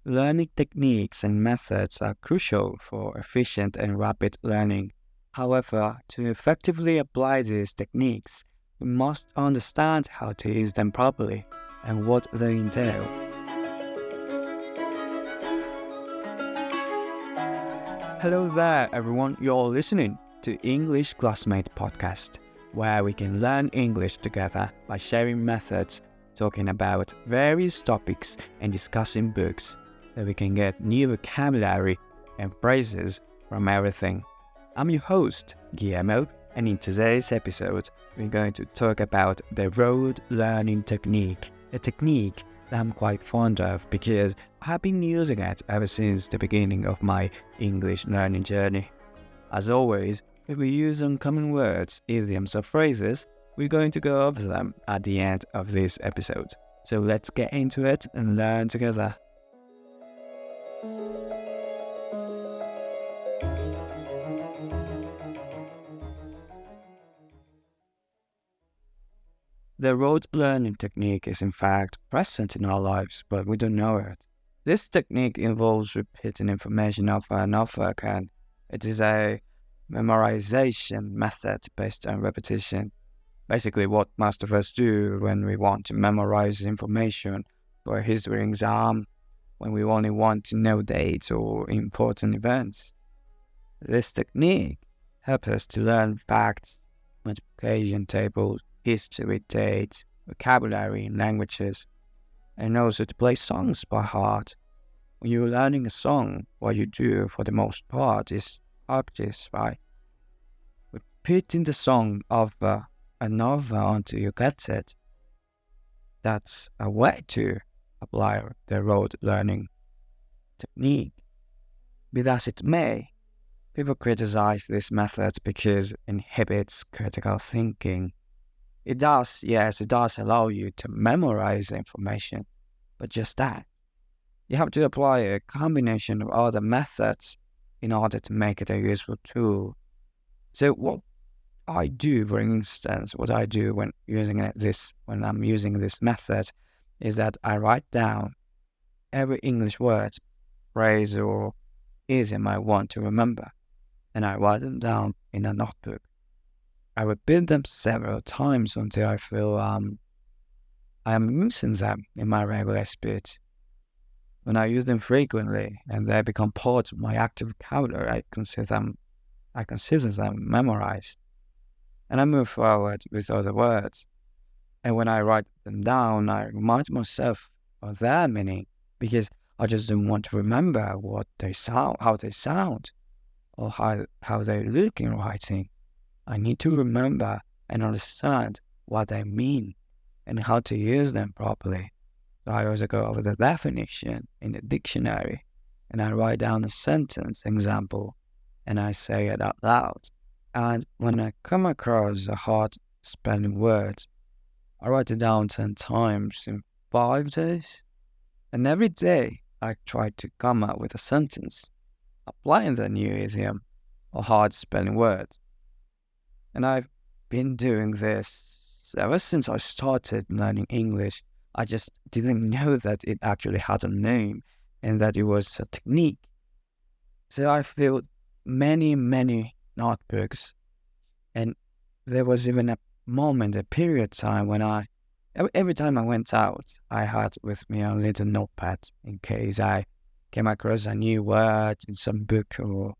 Learning techniques and methods are crucial for efficient and rapid learning. However, to effectively apply these techniques, we must understand how to use them properly and what they entail. Hello there, everyone. You're listening to English Classmate Podcast, where we can learn English together by sharing methods, talking about various topics, and discussing books, so we can get new vocabulary and phrases from everything. I'm your host, Guillermo, and in today's episode, we're going to talk about the rote learning technique, a technique that I'm quite fond of because I've been using it ever since the beginning of my English learning journey. As always, if we use uncommon words, idioms, or phrases, we're going to go over them at the end of this episode. So let's get into it and learn together. The rote learning technique is in fact present in our lives, but we don't know it. This technique involves repeating information over and over again. It is a memorization method based on repetition. Basically, what most of us do when we want to memorize information for a history exam, when we only want to know dates or important events. This technique helps us to learn facts, multiplication tables, history, dates, vocabulary, and languages, and also to play songs by heart. When you're learning a song, what you do for the most part is practice by repeating the song over and over until you get it. That's a way to apply the rote learning technique. Be that as it may, people criticize this method because it inhibits critical thinking. It does allow you to memorize information, but just that. You have to apply a combination of other methods in order to make it a useful tool. So what I do, for instance, when I'm using this method, is that I write down every English word, phrase, or idiom I want to remember, and I write them down in a notebook. I repeat them several times until I feel I am using them in my regular speech. When I use them frequently and they become part of my active vocabulary, I consider them memorized. And I move forward with other words. And when I write them down, I remind myself of their meaning because I just don't want to remember how they sound, or how they look in writing. I need to remember and understand what they mean and how to use them properly. So I also go over the definition in the dictionary, and I write down a sentence example and I say it out loud. And when I come across a hard spelling word, I write it down 10 times in 5 days. And every day I try to come up with a sentence applying the new idiom or hard spelling word. And I've been doing this ever since I started learning English. I just didn't know that it actually had a name and that it was a technique. So I filled many notebooks, and there was even a period of time when every time I went out, I had with me a little notepad in case I came across a new word in some book or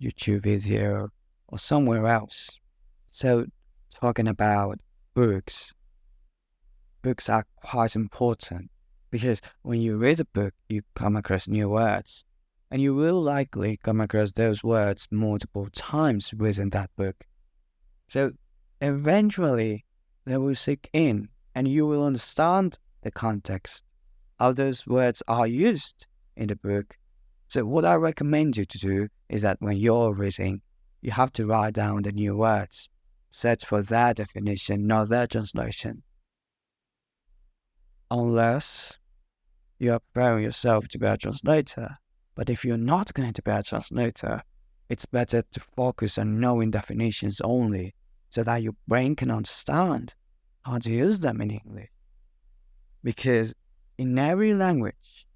YouTube video or somewhere else. So, talking about books are quite important because when you read a book, you come across new words, and you will likely come across those words multiple times within that book. So, eventually, they will sink in, and you will understand the context, how those words are used in the book. So, what I recommend you to do is that when you're reading, you have to write down the new words. Search for their definition, not their translation. Unless you are preparing yourself to be a translator. But if you're not going to be a translator, it's better to focus on knowing definitions only so that your brain can understand how to use them in English. Because in every language,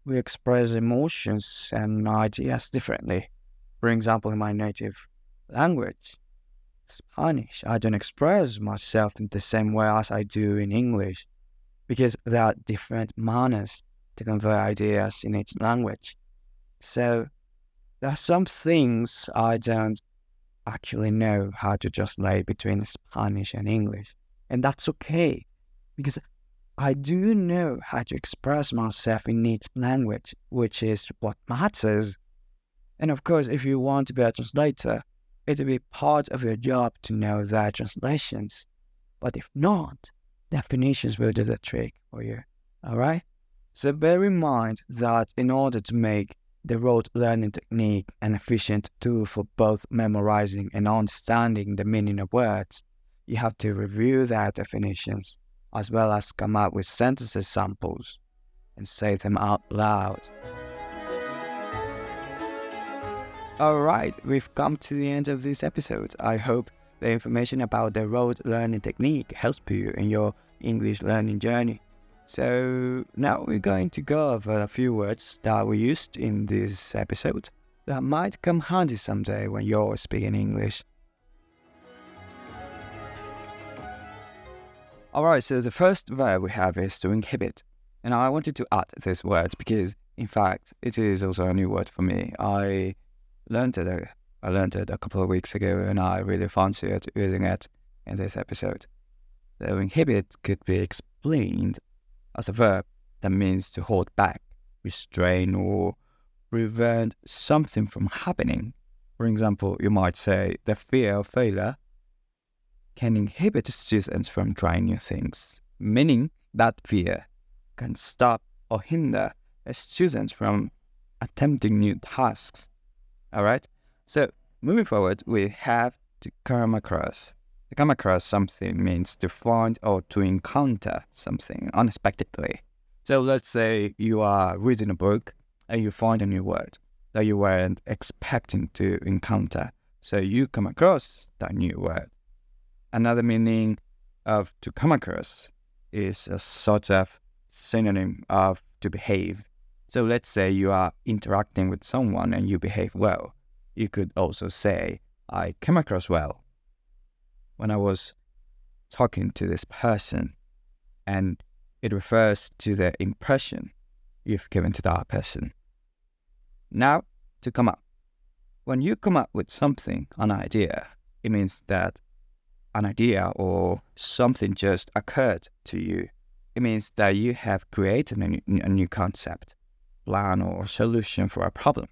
we express emotions and ideas differently. For example, in my native language, Spanish, I don't express myself in the same way as I do in English because there are different manners to convey ideas in each language. So there are some things I don't actually know how to translate between Spanish and English. And that's okay because I do know how to express myself in each language, which is what matters. And of course, if you want to be a translator, it will be part of your job to know their translations. But if not, definitions will do the trick for you. Alright? So bear in mind that in order to make the rote learning technique an efficient tool for both memorizing and understanding the meaning of words, you have to review their definitions, as well as come up with sentence samples and say them out loud. Alright, we've come to the end of this episode. I hope the information about the rote learning technique helps you in your English learning journey. So now we're going to go over a few words that we used in this episode that might come handy someday when you're speaking English. Alright, so the first verb we have is to inhibit. And I wanted to add this word because, in fact, it is also a new word for me. I learned it a couple of weeks ago and I really fancied using it in this episode. So inhibit could be explained as a verb that means to hold back, restrain, or prevent something from happening. For example, you might say the fear of failure can inhibit students from trying new things, meaning that fear can stop or hinder a student from attempting new tasks. Alright? So, moving forward, we have to come across. To come across something means to find or to encounter something unexpectedly. So, let's say you are reading a book and you find a new word that you weren't expecting to encounter. So, you come across that new word. Another meaning of to come across is a sort of synonym of to behave. So let's say you are interacting with someone and you behave well. You could also say, I came across well when I was talking to this person, and it refers to the impression you've given to that person. Now, to come up. When you come up with something, an idea, it means that an idea or something just occurred to you. It means that you have created a new concept, plan, or solution for a problem.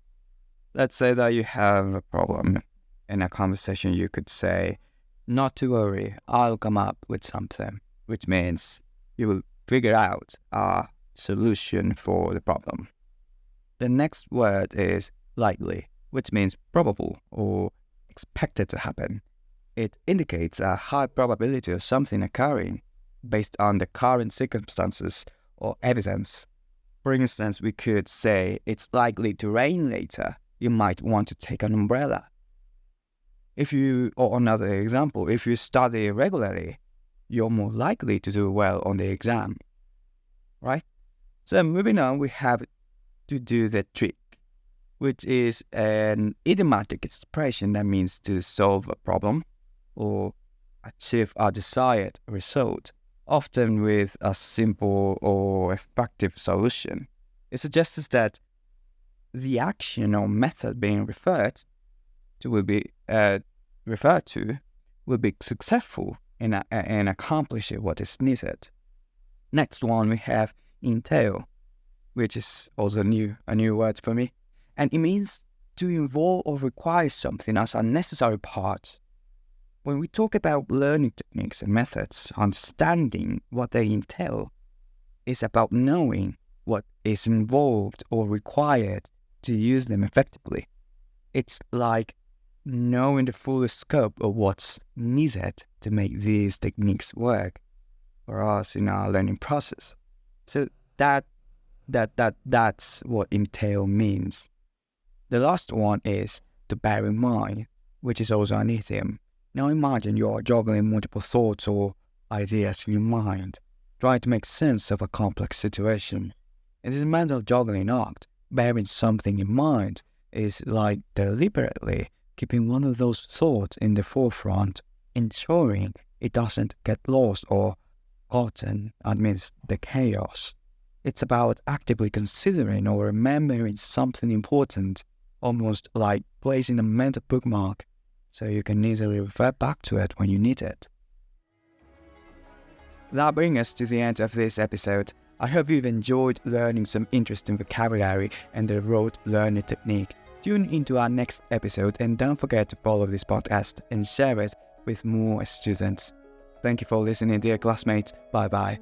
Let's say that you have a problem. In a conversation, you could say, not to worry, I'll come up with something, which means you will figure out a solution for the problem. The next word is likely, which means probable or expected to happen. It indicates a high probability of something occurring based on the current circumstances or evidence. For instance, we could say it's likely to rain later. You might want to take an umbrella. Or another example, if you study regularly, you're more likely to do well on the exam, right? So moving on, we have to do the trick, which is an idiomatic expression that means to solve a problem or achieve a desired result, often with a simple or effective solution. It suggests that the action or method being referred to will be successful in accomplishing what is needed. Next one, we have entail, which is also a new word for me, and it means to involve or require something as a necessary part. When we talk about learning techniques and methods, understanding what they entail is about knowing what is involved or required to use them effectively. It's like knowing the full scope of what's needed to make these techniques work for us in our learning process. So that's what entail means. The last one is to bear in mind, which is also an idiom. Now imagine you're juggling multiple thoughts or ideas in your mind, trying to make sense of a complex situation. It is a mental juggling act. Bearing something in mind is like deliberately keeping one of those thoughts in the forefront, ensuring it doesn't get lost or caught amidst the chaos. It's about actively considering or remembering something important, almost like placing a mental bookmark so you can easily revert back to it when you need it. That brings us to the end of this episode. I hope you've enjoyed learning some interesting vocabulary and the rote learning technique. Tune into our next episode and don't forget to follow this podcast and share it with more students. Thank you for listening, dear classmates. Bye bye.